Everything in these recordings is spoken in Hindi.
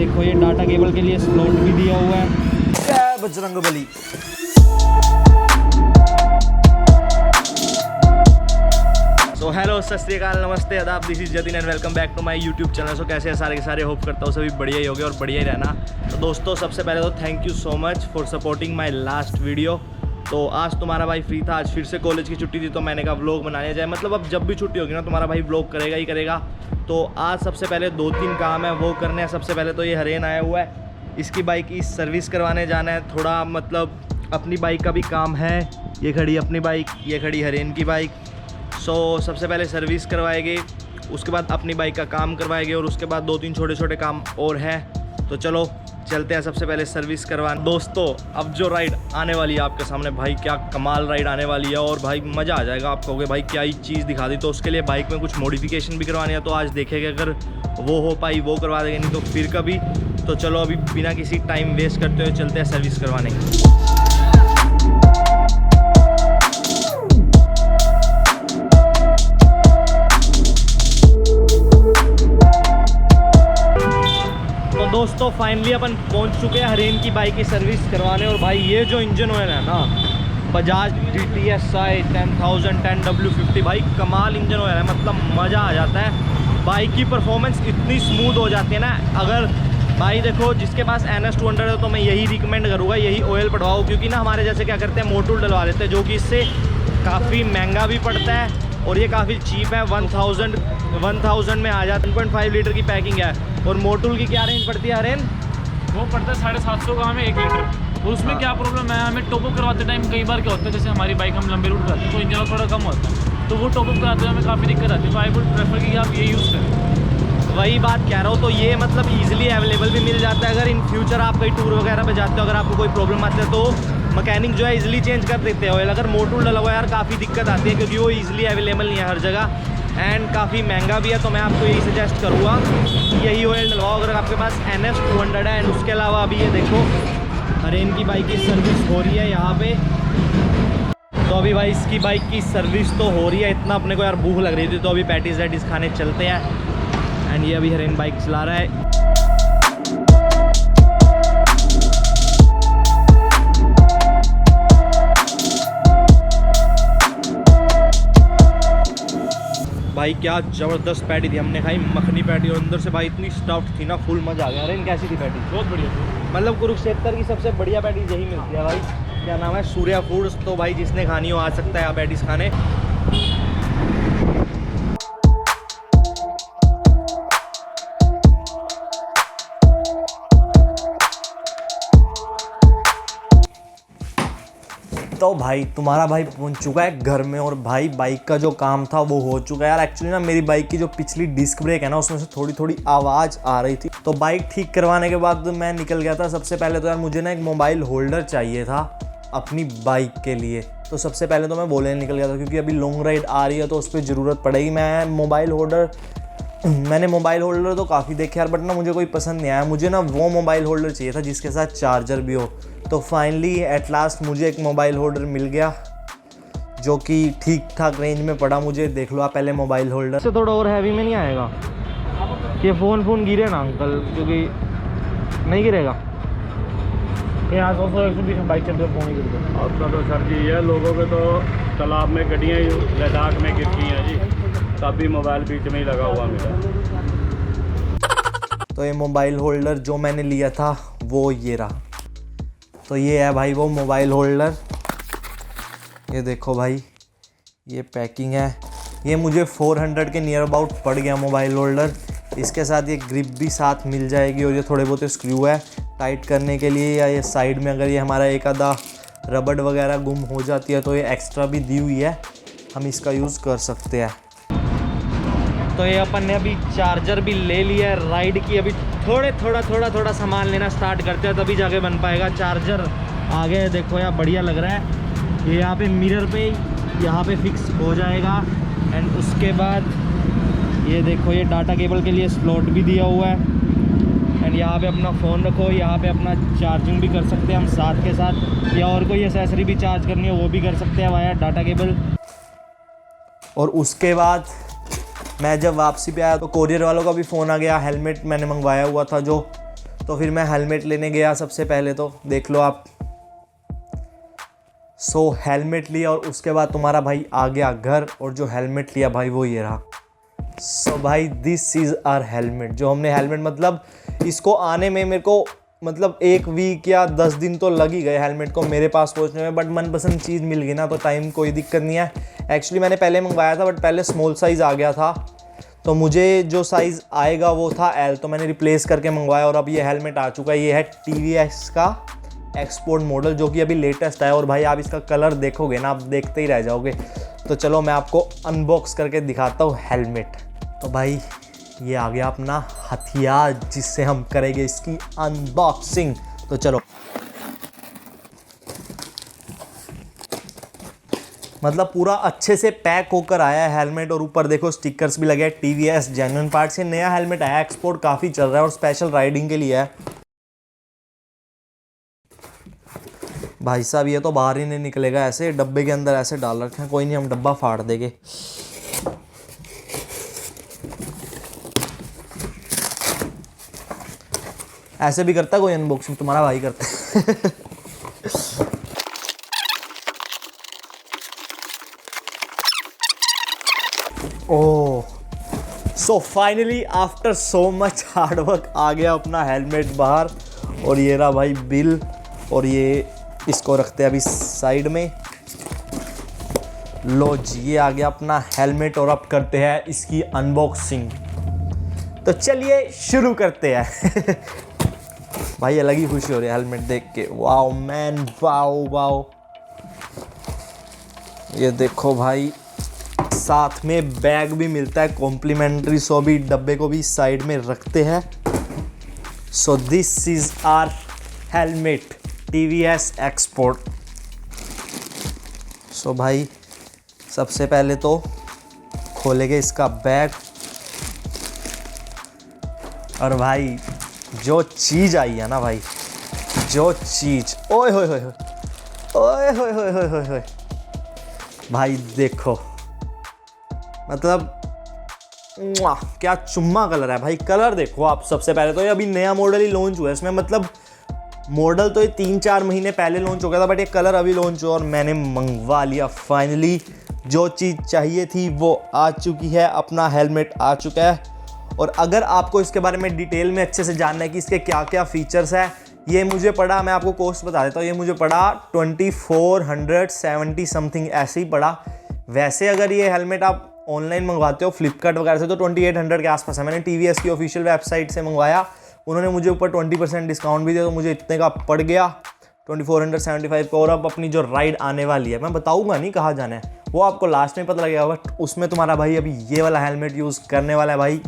देखो ये डाटा केबल के लिए स्लॉट भी दिया हुआ है। जय बजरंगबली। सो हेलो सत श्री अकाल, नमस्ते, आदाब, this is Jatin and welcome back to my YouTube channel. So कैसे हैं सारे के सारे, होप करता हूँ सभी बढ़िया ही होगे और बढ़िया ही रहना। तो दोस्तों सबसे पहले तो thank you so much for supporting my last video. तो आज तुम्हारा भाई फ्री था, आज फिर से कॉलेज की छुट्टी थी तो मैंने कहा व्लॉग बना लिया जाए। मतलब अब जब भी छुट्टी होगी ना तुम्हारा भाई व्लॉग करेगा ही करेगा। तो आज सबसे पहले 2-3 काम है वो करने हैं। सबसे पहले तो ये हरेन आया हुआ है, इसकी बाइक की सर्विस करवाने जाना है। थोड़ा मतलब अपनी बाइक का भी काम है। ये खड़ी अपनी बाइक, ये खड़ी हरेन की बाइक। सो सबसे पहले सर्विस करवाएंगे, उसके बाद अपनी बाइक का काम करवाएंगे और उसके बाद 2-3 छोटे छोटे काम और हैं। तो चलो चलते हैं सबसे पहले सर्विस करवाने। दोस्तों अब जो राइड आने वाली है आपके सामने, भाई क्या कमाल राइड आने वाली है और भाई मज़ा आ जाएगा। आप कहोगे भाई क्या ही चीज़ दिखा दी। तो उसके लिए बाइक में कुछ मॉडिफिकेशन भी करवानी है, तो आज देखेंगे अगर वो हो पाई वो करवा देंगे, नहीं तो फिर कभी। तो चलो अभी बिना किसी टाइम वेस्ट करते हुए चलते हैं सर्विस करवाने। दोस्तों फाइनली अपन पहुंच चुके हैं हरेन की बाइक की सर्विस करवाने। और भाई ये जो इंजन ऑयल है ना, बजाज GTSI 10,000 10W50, भाई कमाल इंजन ऑयल है। मतलब मज़ा आ जाता है। बाइक की परफॉर्मेंस इतनी स्मूथ हो जाती है ना। अगर भाई देखो जिसके पास NS 200 है तो मैं यही रिकमेंड करूँगा, यही ऑयल पड़वाओ। क्योंकि ना हमारे जैसे क्या करते हैं मोटूल डलवा लेते हैं, जो कि इससे काफ़ी महंगा भी पड़ता है और ये काफ़ी चीप है। 1000 में आ जाता है। 1.5 लीटर की पैकिंग है। और मोटूल की क्या रेंज पड़ती है हरेन? वो पड़ता है 750 का हमें 1 लीटर। और उसमें क्या प्रॉब्लम है, हमें टॉपअप करवाते टाइम कई बार क्या होता है, जैसे हमारी बाइक हम लंबे रूट करते हैं तो इंजन थोड़ा कम होता है, तो वो टॉपअप कराते हुए हमें काफ़ी दिक्कत आती है। तो आई वुड प्रेफर कि आप ये यूज़ करें। वही बात कह रहा हूँ। तो ये मतलब ईजिली अवेलेबल भी मिल जाता है। अगर इन फ्यूचर आप कहीं टूर वगैरह पे जाते हो, अगर आपको कोई प्रॉब्लम आती है तो मैकेनिक जो है इजीली चेंज कर देते हैं ऑयल। अगर मोटूल डला हुआ यार काफ़ी दिक्कत आती है, क्योंकि वो ईजिली अवेलेबल नहीं है हर जगह एंड काफ़ी महंगा भी है। तो मैं आपको यही सजेस्ट करूँगा यही ऑयल डलवाओ अगर आपके पास NS 200 है। एंड उसके अलावा अभी ये देखो हरेन की बाइक की सर्विस हो रही है यहाँ पे। तो अभी भाई इसकी बाइक की सर्विस तो हो रही है। इतना अपने को यार भूख लग रही थी तो अभी पैटीज वैटीज खाने चलते हैं। एंड ये अभी हरेन बाइक चला रहा है। भाई क्या ज़बरदस्त पैटी थी, हमने खाई मखनी पैटी और अंदर से भाई इतनी स्टफ्ड थी ना, फुल मज़ा आ गया। अरे कैसी थी पैटी? बहुत बढ़िया थी। मतलब कुरुक्षेत्र की सबसे बढ़िया पैटीज यही मिलती है भाई। क्या नाम है? सूर्या फूड्स। तो भाई जिसने खानी हो आ सकता है आप पैटीज खाने। तो भाई तुम्हारा भाई पहुंच चुका है घर में और भाई बाइक का जो काम था वो हो चुका है यार। एक्चुअली ना मेरी बाइक की जो पिछली डिस्क ब्रेक है ना, उसमें से थोड़ी थोड़ी आवाज़ आ रही थी। तो बाइक ठीक करवाने के बाद मैं निकल गया था। सबसे पहले तो यार मुझे ना एक मोबाइल होल्डर चाहिए था अपनी बाइक के लिए। तो सबसे पहले तो मैं वो लेने निकल गया था, क्योंकि अभी लॉन्ग राइड आ रही है तो उस पर ज़रूरत पड़ेगी। मैंने मोबाइल होल्डर तो काफ़ी देखे यार, बट ना मुझे कोई पसंद नहीं आया। मुझे ना वो मोबाइल होल्डर चाहिए था जिसके साथ चार्जर भी हो। तो फाइनली एट लास्ट मुझे एक मोबाइल होल्डर मिल गया जो कि ठीक ठाक रेंज में पड़ा मुझे। देख लो आप पहले मोबाइल होल्डर से थोड़ा और हैवी में नहीं आएगा कि फ़ोन गिरे ना अंकल, क्योंकि नहीं गिरेगा। यहाँ 100-120 में बाइक चलते हुए फोन ही गिरता। आपका तो सर जी है, लोगों के तो तालाब में गड्डियाँ लद्दाख में गिरती हैं जी, तब भी मोबाइल बीच में ही लगा हुआ मिला। तो ये मोबाइल होल्डर जो मैंने लिया था वो ये रहा। तो ये है भाई वो मोबाइल होल्डर। ये देखो भाई ये पैकिंग है। ये मुझे 400 के नियर अबाउट पड़ गया मोबाइल होल्डर। इसके साथ ये ग्रिप भी साथ मिल जाएगी और ये थोड़े बहुत स्क्रू है टाइट करने के लिए, या ये साइड में अगर ये हमारा एक आधा रबड़ वगैरह गुम हो जाती है तो ये एक्स्ट्रा भी दी हुई है, हम इसका यूज़ कर सकते हैं। तो ये अपन ने अभी चार्जर भी ले लिया है राइड की। अभी थोड़ा सामान लेना स्टार्ट करते हैं तभी जाके बन पाएगा चार्जर। आगे देखो यार बढ़िया लग रहा है। ये यहाँ पे मिरर पे यहाँ पे फिक्स हो जाएगा। एंड उसके बाद ये देखो ये डाटा केबल के लिए स्लॉट भी दिया हुआ है। एंड यहाँ पे अपना फ़ोन रखो, यहाँ पे अपना चार्जिंग भी कर सकते हैं हम साथ के साथ, या और कोई एसेसरी भी चार्ज करनी हो वो भी कर सकते हैं वाया डाटा केबल। और उसके बाद मैं जब वापसी पे आया तो कोरियर वालों का भी फ़ोन आ गया। हेलमेट मैंने मंगवाया हुआ था जो, तो फिर मैं हेलमेट लेने गया सबसे पहले, तो देख लो आप। सो हेलमेट लिया और उसके बाद तुम्हारा भाई आ गया घर, और जो हेलमेट लिया भाई वो ये रहा। सो भाई दिस इज़ आवर हेलमेट। जो हमने हेलमेट मतलब इसको आने में मेरे को मतलब 1 वीक या 10 दिन तो लग ही गए हेलमेट को मेरे पास पहुंचने में, बट मनपसंद चीज़ मिल गई ना तो टाइम कोई दिक्कत नहीं है। एक्चुअली मैंने पहले मंगवाया था, बट पहले स्मॉल साइज़ आ गया था, तो मुझे जो साइज़ आएगा वो था एल, तो मैंने रिप्लेस करके मंगवाया और अब ये हेलमेट आ चुका है। ये है TVS का एक्सपोर्ट मॉडल, जो कि अभी लेटेस्ट है। और भाई आप इसका कलर देखोगे ना, आप देखते ही रह जाओगे। तो चलो मैं आपको अनबॉक्स करके दिखाता हूँ हेलमेट। तो भाई ये आ गया अपना हथियार, जिससे हम करेंगे इसकी अनबॉक्सिंग। तो चलो, मतलब पूरा अच्छे से पैक होकर आया है हेलमेट, और ऊपर देखो स्टिकर्स भी लगे हैं TVS जेन्युइन पार्ट से। नया हेलमेट आया, एक्सपोर्ट काफ़ी चल रहा है और स्पेशल राइडिंग के लिए है। भाई साहब ये तो बाहर ही नहीं निकलेगा, ऐसे डब्बे के अंदर ऐसे डाल रखे हैं। कोई नहीं, हम डब्बा फाड़ देंगे। ऐसे भी करता है कोई अनबॉक्सिंग? तुम्हारा भाई करता है। Oh, so finally after so much hard work आ गया अपना हेलमेट बाहर। और ये रहा भाई बिल, और ये इसको रखते हैं अभी साइड में। लो जी, ये आ गया अपना हेलमेट, और अब करते हैं इसकी अनबॉक्सिंग। तो चलिए शुरू करते हैं। भाई अलग ही खुशी हो रही है हेलमेट देख के। Wow man, wow wow. ये देखो भाई, साथ में बैग भी मिलता है कॉम्प्लीमेंट्री। सो भी डब्बे को भी साइड में रखते हैं। So this is our helmet TVS export. So भाई सबसे पहले तो खोलेंगे इसका बैग, और भाई जो चीज़ आई है ना भाई, जो चीज़, ओए होए होए ओए होए होए होए होए होए भाई देखो, मतलब क्या चुम्मा कलर है भाई। कलर देखो आप। सबसे पहले तो ये अभी नया मॉडल ही लॉन्च हुआ है इसमें, मतलब मॉडल तो ये 3-4 महीने पहले लॉन्च हो गया था, बट ये कलर अभी लॉन्च हुआ और मैंने मंगवा लिया फाइनली। जो चीज़ चाहिए थी वो आ चुकी है, अपना हेलमेट आ चुका है। और अगर आपको इसके बारे में डिटेल में अच्छे से जानना है कि इसके क्या क्या फीचर्स हैं, ये मुझे पड़ा, मैं आपको कॉस्ट बता देता हूँ, ये मुझे पड़ा 2470 समथिंग ऐसे ही पड़ा। वैसे अगर ये हेलमेट आप ऑनलाइन मंगवाते हो फ्लिपकार्ट वगैरह से तो 2800 के आसपास है। मैंने TVS की ऑफिशियल वेबसाइट से मंगवाया, उन्होंने मुझे ऊपर 20% डिस्काउंट भी दिया, तो मुझे इतने का पड़ गया 2475 का। और अब अपनी जो राइड आने वाली है, मैं बताऊंगा नहीं कहाँ जाना है, वो आपको लास्ट में पता लगेगा, बट उसमें तुम्हारा भाई अभी ये वाला हेलमेट यूज़ करने वाला है। भाई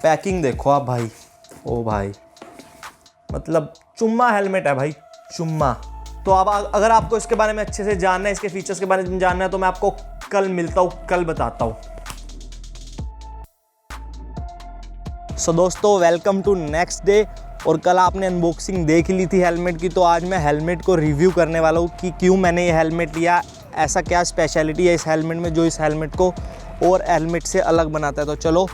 पैकिंग देखो आप भाई, ओ भाई मतलब चुम्मा हेलमेट है भाई, चुम्मा। तो अब अगर आपको इसके बारे में अच्छे से जानना है, इसके फीचर्स के बारे में जानना है, तो मैं आपको कल मिलता हूँ, कल बताता हूँ। सो दोस्तों वेलकम टू नेक्स्ट डे। और कल आपने अनबॉक्सिंग देख ली थी हेलमेट की, तो आज मैं हेलमेट को रिव्यू करने वाला हूँ कि क्यों मैंने ये हेलमेट लिया, ऐसा क्या स्पेशलिटी है इस हेलमेट में जो इस हेलमेट को और हेलमेट से अलग बनाता है। तो चलो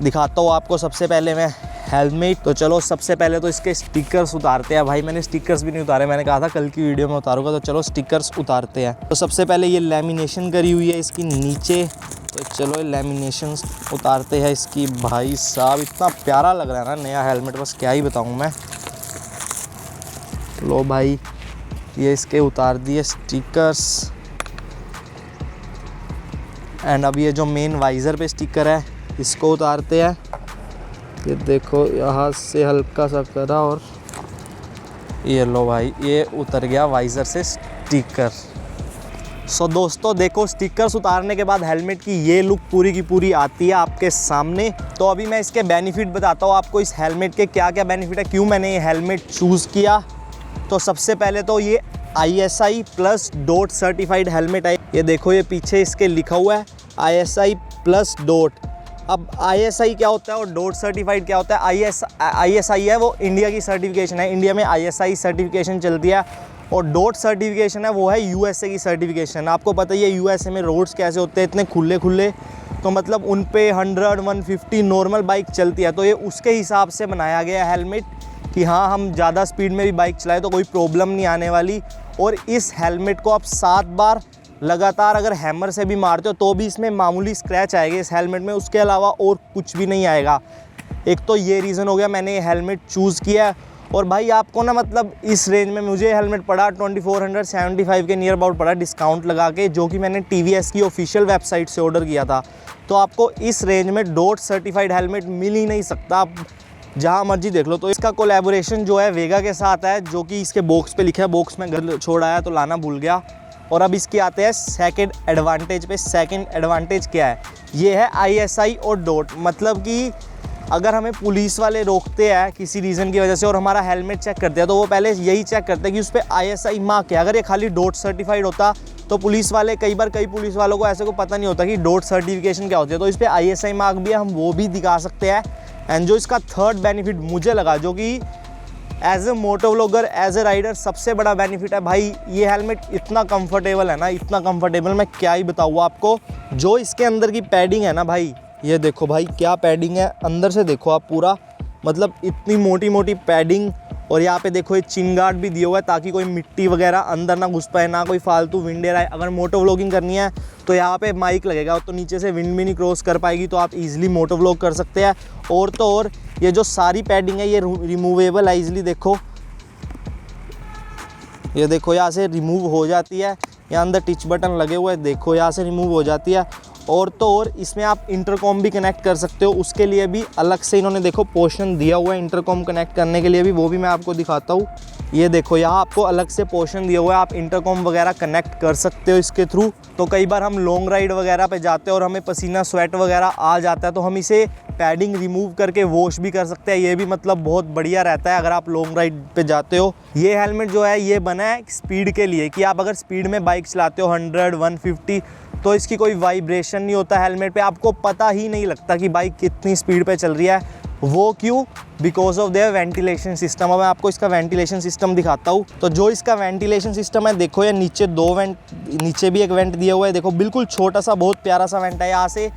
दिखाता हूँ आपको। सबसे पहले मैं हेलमेट, तो चलो सबसे पहले तो इसके स्टिकर्स उतारते हैं। भाई मैंने स्टिकर्स भी नहीं उतारे, मैंने कहा था कल की वीडियो में उतारूंगा, तो चलो स्टिकर्स उतारते हैं। तो सबसे पहले ये लैमिनेशन करी हुई है इसकी नीचे, तो चलो लैमिनेशन उतारते हैं इसकी। भाई साहब इतना प्यारा लग रहा है ना नया हेलमेट, बस क्या ही बताऊँ मैं। लो भाई ये इसके उतार दिए स्टिकर्स। एंड अब ये जो मेन वाइज़र पे स्टिकर है इसको उतारते हैं। ये देखो यहाँ से हल्का सा करा और ये लो भाई ये उतर गया वाइज़र से स्टिकर। सो दोस्तों देखो स्टिकर्स उतारने के बाद हेलमेट की ये लुक पूरी की पूरी आती है आपके सामने। तो अभी मैं इसके बेनिफिट बताता हूँ आपको, इस हेलमेट के क्या क्या बेनिफिट है, क्यों मैंने ये हेलमेट चूज़ किया। तो सबसे पहले तो ये ISI plus dot certified helmet है। ये देखो ये पीछे इसके लिखा हुआ है ISI प्लस डॉट। अब ISI क्या होता है और डॉट सर्टिफाइड क्या होता है? ISI है वो इंडिया की सर्टिफिकेशन है, इंडिया में ISI सर्टिफिकेशन चलती है। और डॉट सर्टिफिकेशन है वो है USA की सर्टिफिकेशन। आपको पता ही है USA में रोड्स कैसे होते हैं, इतने खुले खुले, तो मतलब उन पे 100 150 नॉर्मल बाइक चलती है, तो ये उसके हिसाब से बनाया गया हेलमेट कि हाँ हम ज़्यादा स्पीड में भी बाइक चलाए तो कोई प्रॉब्लम नहीं आने वाली। और इस हेलमेट को आप 7 बार लगातार अगर हैमर से भी मारते हो तो भी इसमें मामूली स्क्रैच आएगा इस हेलमेट में, उसके अलावा और कुछ भी नहीं आएगा। एक तो ये रीज़न हो गया मैंने ये हेलमेट चूज़ किया। और भाई आपको ना मतलब इस रेंज में मुझे हेलमेट पड़ा 2475 के नियर अबाउट पड़ा डिस्काउंट लगा के, जो कि मैंने TVS की ऑफिशियल वेबसाइट से ऑर्डर किया था। तो आपको इस रेंज में डॉट सर्टिफाइड हेलमेट मिल ही नहीं सकता, आप जहाँ मर्जी देख लो। तो इसका कोलैबोरेशन जो है वेगा के साथ है, जो कि इसके बॉक्स पे लिखा है, बॉक्स में घर छोड़ आया तो लाना भूल गया। और अब इसके आते हैं सेकंड एडवांटेज पे। सेकंड एडवांटेज क्या है, ये है ISI और डॉट। मतलब कि अगर हमें पुलिस वाले रोकते हैं किसी रीज़न की वजह से और हमारा हेलमेट चेक करते हैं, तो वो पहले यही चेक करते हैं कि उस पर ISI मार्क है। अगर ये खाली डॉट सर्टिफाइड होता तो पुलिस वाले कई पुलिस वालों को ऐसे को पता नहीं होता कि डॉट सर्टिफिकेशन क्या होती है। तो इस पर ISI मार्क भी है, हम वो भी दिखा सकते हैं। एंड जो इसका थर्ड बेनिफिट मुझे लगा, जो कि as a moto vlogger, as a rider सबसे बड़ा बेनिफिट है भाई, ये हेलमेट इतना कंफर्टेबल है ना, इतना कंफर्टेबल मैं क्या ही बताऊँ आपको। जो इसके अंदर की पैडिंग है ना भाई, ये देखो भाई क्या पैडिंग है, अंदर से देखो आप पूरा, मतलब इतनी मोटी मोटी पैडिंग। और यहाँ पे देखो ये चिन गार्ड भी दिया हुआ है ताकि कोई मिट्टी वगैरह अंदर ना घुस पाए, ना कोई फालतू विंड एयर आए। अगर मोटो व्लॉगिंग करनी है तो यहाँ पे माइक लगेगा, तो नीचे से विंड भी नहीं क्रॉस कर पाएगी, तो आप इजीली मोटो व्लॉग कर सकते हैं। और तो और ये जो सारी पैडिंग है ये रिमूवेबल है इजीली। देखो ये देखो यहाँ से रिमूव हो जाती है, यहाँ अंदर टिच बटन लगे हुए हैं, देखो यहाँ से रिमूव हो जाती है। और तो और इसमें आप इंटरकॉम भी कनेक्ट कर सकते हो, उसके लिए भी अलग से इन्होंने देखो पोर्शन दिया हुआ है इंटरकॉम कनेक्ट करने के लिए भी, वो भी मैं आपको दिखाता हूँ। ये देखो यहाँ आपको अलग से पोर्शन दिया हुआ है, आप इंटरकॉम वगैरह कनेक्ट कर सकते हो इसके थ्रू। तो कई बार हम लॉन्ग राइड वगैरह पे जाते हैं और हमें पसीना स्वेट वगैरह आ जाता है, तो हम इसे पैडिंग रिमूव करके वॉश भी कर सकते हैं। ये भी मतलब बहुत बढ़िया रहता है अगर आप लॉन्ग राइड पे जाते हो। ये हेलमेट जो है ये बना है स्पीड के लिए, कि आप अगर स्पीड में बाइक चलाते हो 100 150 तो इसकी कोई वाइब्रेशन नहीं होता हेलमेट पे, आपको पता ही नहीं लगता कि बाइक कितनी स्पीड पे चल रही है। वो क्यों? Because of their ventilation system. अब मैं आपको इसका वेंटिलेशन सिस्टम दिखाता हूँ। तो जो इसका वेंटिलेशन सिस्टम है, देखो ये नीचे 2 वेंट, नीचे भी एक वेंट दिया हुआ है, देखो बिल्कुल छोटा सा बहुत प्यारा सा वेंट है, यहाँ से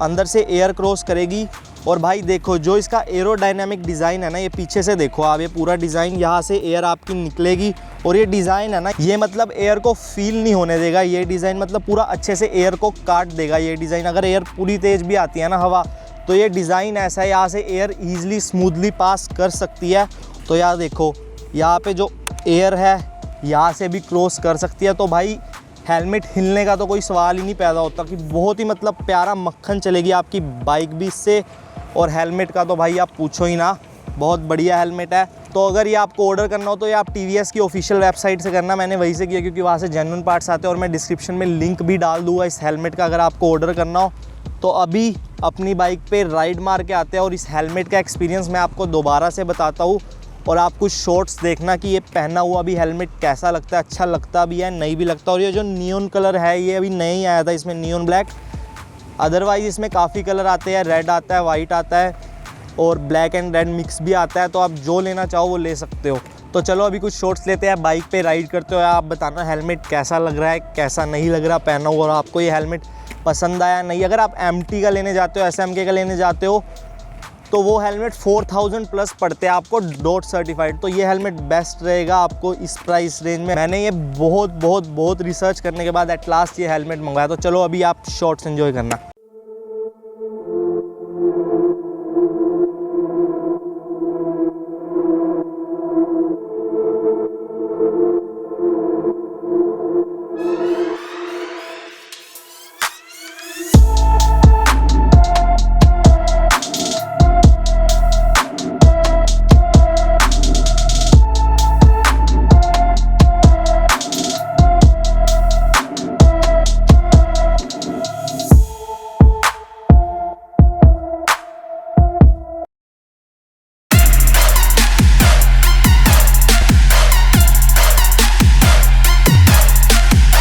अंदर से एयर क्रॉस करेगी। और भाई देखो जो इसका एरोडायनामिक डिज़ाइन है ना, ये पीछे से देखो आप, ये पूरा डिज़ाइन, यहाँ से एयर आपकी निकलेगी। और ये डिज़ाइन है ना, ये मतलब एयर को फील नहीं होने देगा, ये डिज़ाइन मतलब पूरा अच्छे से एयर को काट देगा। ये डिज़ाइन अगर एयर पूरी तेज़ भी आती है ना हवा, तो ये डिज़ाइन ऐसा है यहाँ से एयर ईजिली स्मूथली पास कर सकती है। तो यार देखो यहाँ पे जो एयर है यहाँ से भी क्रॉस कर सकती है। तो भाई हेलमेट हिलने का तो कोई सवाल ही नहीं पैदा होता, कि बहुत ही मतलब प्यारा मक्खन चलेगी आपकी बाइक भी इससे। और हेलमेट का तो भाई आप पूछो ही ना, बहुत बढ़िया हेलमेट है। तो अगर ये आपको ऑर्डर करना हो तो ये आप TVS की ऑफिशियल वेबसाइट से करना, मैंने वहीं से किया क्योंकि वहाँ से जेन्युइन पार्ट्स आते हैं। और मैं डिस्क्रिप्शन में लिंक भी डाल दूँगा इस हेलमेट का अगर आपको ऑर्डर करना हो। तो अभी अपनी बाइक पे राइड मार के आते हैं और इस हेलमेट का एक्सपीरियंस मैं आपको दोबारा से बताता हूँ। और आप कुछ शॉर्ट्स देखना कि ये पहना हुआ भी हेलमेट कैसा लगता है, अच्छा लगता भी है नहीं भी लगता। और ये जो नियॉन कलर है ये अभी नया ही आया था, इसमें नियॉन ब्लैक, अदरवाइज़ इसमें काफ़ी कलर आते हैं, रेड आता है, वाइट आता है और ब्लैक एंड रेड मिक्स भी आता है। तो आप जो लेना चाहो वो ले सकते हो। तो चलो अभी कुछ शॉर्ट्स लेते हैं, बाइक पे राइड करते हो, आप बताना हेलमेट कैसा लग रहा है, कैसा नहीं लग रहा पहना हुआ, और आपको ये हेलमेट पसंद आया नहीं। अगर आप MT का लेने जाते हो, SMK का लेने जाते हो, तो वो हेलमेट 4000 प्लस पड़ते हैं आपको डॉट सर्टिफाइड। तो ये हेलमेट बेस्ट रहेगा आपको इस प्राइस रेंज में। मैंने ये बहुत रिसर्च करने के बाद एट लास्ट ये हेलमेट मंगवाया। तो चलो अभी आप शॉर्ट्स एंजॉय करना।